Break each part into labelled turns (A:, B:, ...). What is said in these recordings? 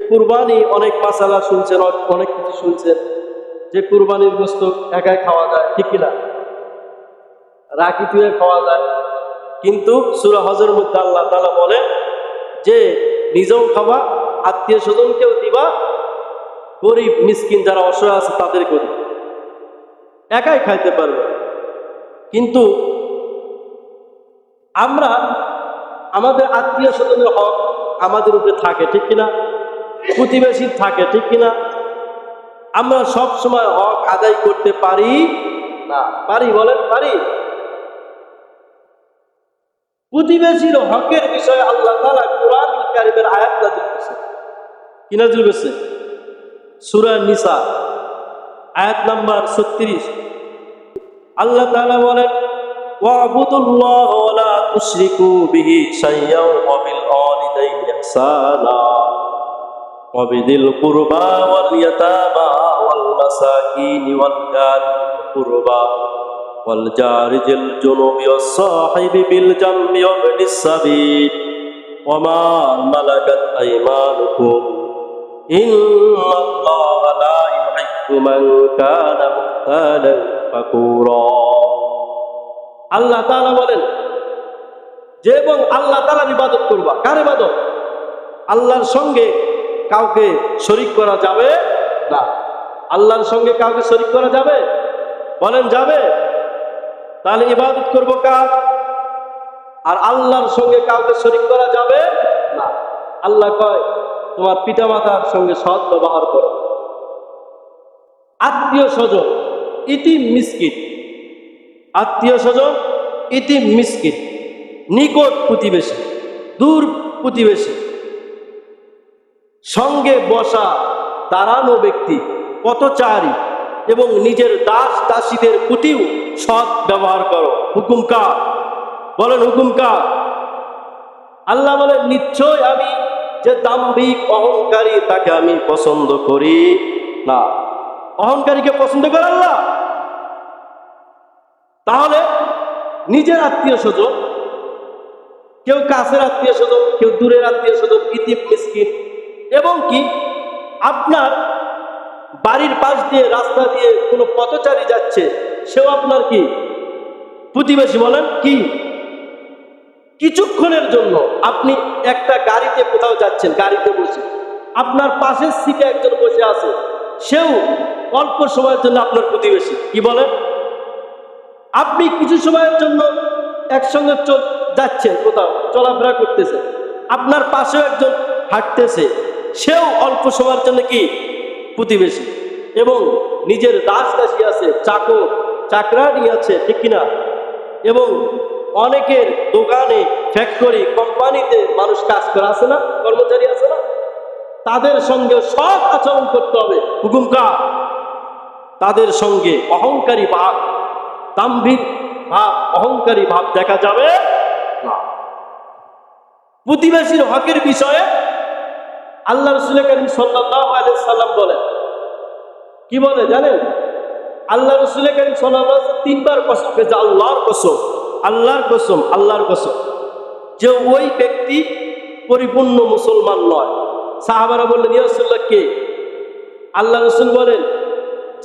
A: কুরবানি অনেক মাসালা শুনছেন, অনেক কিছু শুনছেন যে কুরবানির গোশত একাই খাওয়া যায়, ঠিক কিনা? রাখি তুয়ে খাওয়া যায়, কিন্তু সূরা হজের মধ্যে আল্লাহ তাআলা বলে যে নিজেও খাবা, আত্মীয় স্বজনকেও দিবা, গরিব মিসকিন যারা অসহায় আছে তাদেরকেও দিবা, একাই খাইতে পারবে। কিন্তু আমরা আমাদের আত্মীয় স্বজনের হক আমাদের উপরে থাকে, ঠিক কিনা? প্রতিবেশীর থাকে, ঠিক কিনা? আমরা সব সময় হক আদায় করতে পারি না। পারি? বলেন পারি? প্রতিবেশীর হকের বিষয়ে আল্লাহ তাআলা কোরআনুল কারীমের আয়াত নাযিল করেছেন। কি নাযিল করেছেন? সূরা নিসা আয়াত নাম্বার 36। আল্লাহ তাআলা বলেন, ওয়া'বুদুল্লাহ ওয়া লা তুশরিকু বিহি শাইয়্যান ওয়া বিল ওয়ালিদাইনি ইহসানা ওয়া বিযিল কুরবা ওয়াল ইয়াতামা ওয়াল মাসাকিনি ওয়াল জারিল কুরবা ওয়াল জারিল জুনুবি ওয়াস সাহিবি বিল জামবি ওয়া বিনিস সাবিল ওয়া মা মালাকাত আইমানুকুম ইন্নাল্লাহা লা ইউহিব্বু মান কানা মুখতালান ফাকুরা। আল্লাহ তাআলা বলেন যে এবং আল্লাহ তাআলার ইবাদত করবা। কার ইবাদত? আল্লাহর সঙ্গে কাউকে শরীক করা যাবে না। আল্লাহর সঙ্গে কাউকে শরীক করা যাবে? বলেন যাবে? তাহলে ইবাদত করব কার? আর আল্লাহর সঙ্গে কাউকে শরীক করা যাবে না। আল্লাহ কয় তোমার পিতামাতার সঙ্গে সৎ ব্যবহার করো। আত্মীয় স্বজন, ইতিম মিসকিন, আত্মীয় স্বজন, ইতিম মিসকিন, নিকট প্রতিবেশী, দূর প্রতিবেশী, সঙ্গে বসা দাঁড়ানো ব্যক্তি, পথচারী এবং নিজের দাস দাসীদের প্রতিও সৎ ব্যবহার করো। হুকুম কার? বলেন হুকুম কার? আল্লাহ বলেন নিশ্চয় আমি যে দাম্ভিক অহংকারী তাকে আমি পছন্দ করি না। অহংকারীকে পছন্দ করে আল্লাহ? তাহলে নিজের আত্মীয় স্বজন, কেউ কাছের আত্মীয় স্বজন, কেউ দূরের আত্মীয় স্বজন, ইতিম মিসকিন, এবং কি আপনার বাড়ির পাশ দিয়ে রাস্তা দিয়ে কোনো পথচারী যাচ্ছে, সেও আপনার কি প্রতিবেশী। বলেন কি? কিছুক্ষণের জন্য আপনি একটা গাড়িতে কোথাও যাচ্ছেন, গাড়িতে বসে আপনার পাশের সিটে একজন বসে আছে, সেও অল্প সময়ের জন্য আপনার প্রতিবেশী। কি বলেন? আপনি কিছু সময়ের জন্য একসঙ্গে যাচ্ছেন, কোথাও চলাফেরা করতেছে, আপনার পাশেও একজন হাঁটতেছে, সেও অল্প সময়ের জন্য কি প্রতিবেশী। এবং নিজের দাস দাসী আছে, চাকর চাকরানি আছে, ঠিক কিনা? এবং অনেকের দোকানে, ফ্যাক্টরি, কোম্পানিতে মানুষ কাজ করে আছে না, কর্মচারী আছে না, তাদের সঙ্গে সৎ আচরণ করতে হবে। হুকুম কার? তাদের সঙ্গে অহংকারী ভাব, দাম্ভিক ভাব, অহংকারী ভাব দেখা যাবে না। প্রতিবেশীর হকের বিষয়ে আল্লাহ রাসূল কারীম সাল্লাল্লাহু আলাইহি সাল্লাম বলেন, কি বলে জানেন? আল্লাহ রাসূল কারীম সাল্লাল্লাহু আলাইহি ওয়াসাল্লাম তিনবার কসম করেছে, আল্লাহর কসম, আল্লাহর কসম, আল্লাহর কসম, যে ওই ব্যক্তি পরিপূর্ণ মুসলমান নয়। সাহাবারা বললেন, ইয়া রাসূলুল্লাহ কে? আল্লাহ রাসূল বলেন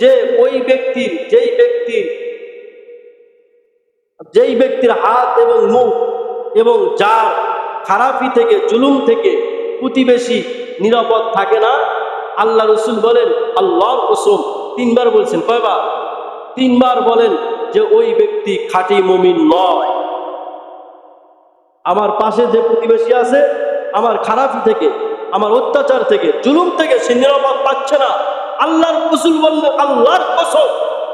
A: যে ওই ব্যক্তির, যেই ব্যক্তির হাত এবং মুখ এবং যার খারাপি থেকে, জুলুম থেকে প্রতিবেশী নিরাপদ থাকে না। আল্লাহ রাসূল বলেন আল্লাহর কসম, তিনবার বলছেন। কয়বার? তিনবার বলেন যে ওই ব্যক্তি খাঁটি মুমিন নয়। আমার পাশে যে প্রতিবেশী আছে, আমার খারাপি থেকে, আমার অত্যাচার থেকে, জুলুম থেকে সে নিরাপদ পাচ্ছে না। আল্লাহর রাসূল বললেন আল্লাহর কসম,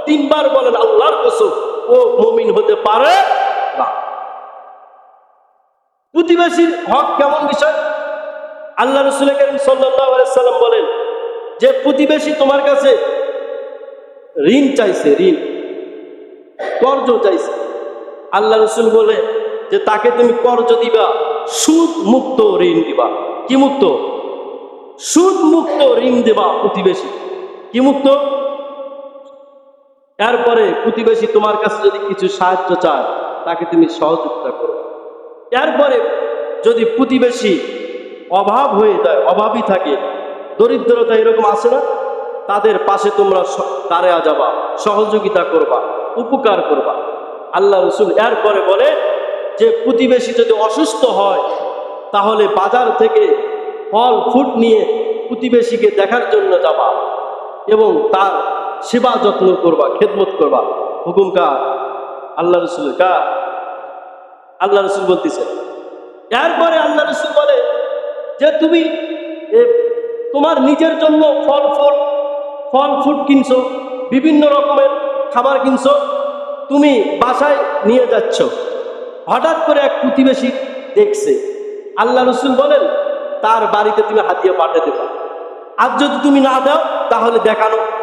A: তিনবার বলেন আল্লাহর কসম, ও মুমিন হতে পারে না। প্রতিবেশীর হক কেমন বিষয়? আল্লাহ রাসূল কারীম সাল্লাল্লাহু আলাইহি সাল্লাম বলেন যে প্রতিবেশী তোমার কাছে ঋণ চাইছে, ঋণ কর্জ চাইছে, আল্লাহ রাসূল বলে যে তাকে তুমি কর্জ দিবা, সুদ মুক্ত ঋণ দিবা। কি মুক্ত? সুদ মুক্ত ঋণ দিবা প্রতিবেশী। কি মুক্ত? এরপরে প্রতিবেশী তোমার কাছে যদি কিছু সাহায্য চায়, তাকে তুমি সহযোগিতা করো। এরপরে যদি প্রতিবেশী অভাব হয়ে যায়, অভাবী থাকে, দরিদ্রতা এরকম আছে না, তাদের পাশে তোমরা দাঁড়ায়া যাবা, সহযোগিতা করবা, উপকার করবা। আল্লাহ রসুল এরপরে বলে যে প্রতিবেশী যদি অসুস্থ হয় তাহলে বাজার থেকে ফল ফুট নিয়ে প্রতিবেশীকে দেখার জন্য যাবা এবং তার সেবা যত্ন করবা, খেদমত করবা। হুকুম কার? আল্লাহ রসুলের। কার? আল্লাহ রসুল বলতেছে। এরপরে আল্লাহ রসুল বলে যে তুমি তোমার নিজের জন্য ফল ফুট কিনছো, বিভিন্ন রকমের খাবার কিনছো, তুমি বাসায় নিয়ে যাচ্ছ, হঠাৎ করে এক প্রতিবেশী দেখছে, আল্লাহ রসুল বলেন তার বাড়িতে তুমি হাতিয়ে পাঠিয়ে দেবা। আর যদি তুমি না দাও তাহলে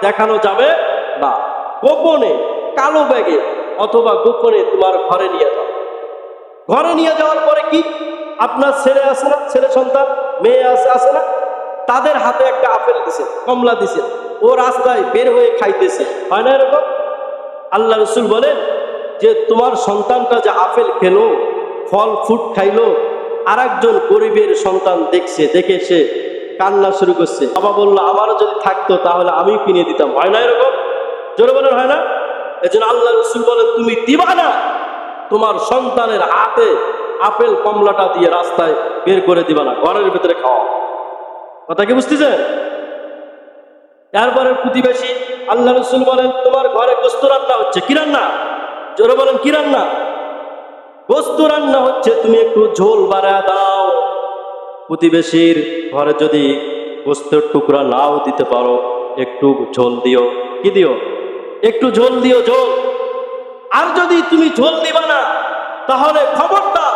A: দেখানো যাবে না। গোপনে কালো ব্যাগে অথবা গোপনে তোমার ঘরে নিয়ে যাও। ঘরে নিয়ে যাওয়ার পরে কি, আপনার ছেলে আছে না, ছেলে সন্তান, মেয়ে আছে না, তাদের হাতে একটা আপেল দিছে, কমলা দিছে, ও রাস্তায় বের হয়ে খাইতেছে, হয় না এরকম? আল্লাহ রসুল বলেন যে তোমার সন্তানটা যে আপেল খেলো, ফল ফুট খাইলো, আর একজন গরিবের সন্তান দেখছে, দেখে সে কান্না শুরু করছে, বাবা বললো আমারও যদি থাকতো তাহলে আমি কিনে দিতাম, হয় না এরকম? জোরে বলেন হয় না? এজন্য আল্লাহ রসুল বলেন তুমি দিবা না, তোমার সন্তানের হাতে আপেল কমলাটা দিয়ে রাস্তায় বের করে দিবা না, ঘরের ভিতরে খাওয়া। কথা কি বুঝতেছেন? তারপরে প্রতিবেশী আল্লাহ রসুল বলেন তোমার ঘরে গোস্ত রান্না হচ্ছে, কি রান্না? জোরে বলেন কি রান্না? গোস্ত রান্না হচ্ছে, তুমি একটু ঝোল বাড়া দাও। প্রতিবেশীর ঘরে যদি গোস্তের টুকরা নাও দিতে পারো, একটু ঝোল দিও। কি দিও? একটু ঝোল দিও, ঝোল। আর যদি তুমি ঝোল দিবা না তাহলে খবরদার,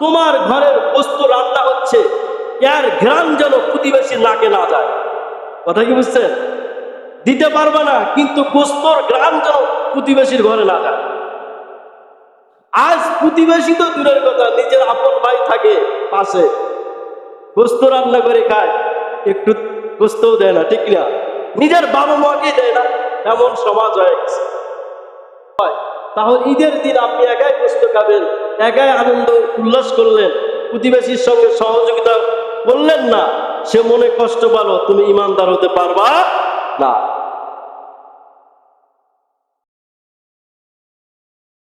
A: তোমার ঘরের গোস্ত রান্না হচ্ছে, এর ঘ্রাণ যেন প্রতিবেশীর নাকে না যায়। কথা কি বুঝছেন? দিতে পারবে না, কিন্তু গোস্তর ঘ্রাণ যেন প্রতিবেশীর ঘরে না যায়। আজ প্রতিবেশী তো দূরের কথা, নিজের আপন ভাই থাকে পাশে, গোস্ত রান্না করে খায়, একটু গোস্তও দেয় না, ঠিক না? নিজের বাবা মাকে দেয় না, এমন সমাজ হয়ে গেছে। তাহলে ঈদের দিন আপনি একাই গোস্ত খাবেন, একাই আনন্দ উল্লাস করলেন, প্রতিবেশীর সঙ্গে সহযোগিতা করলেন না, সে মনে কষ্ট পালো, তুমি ইমানদার হতে পারবা না।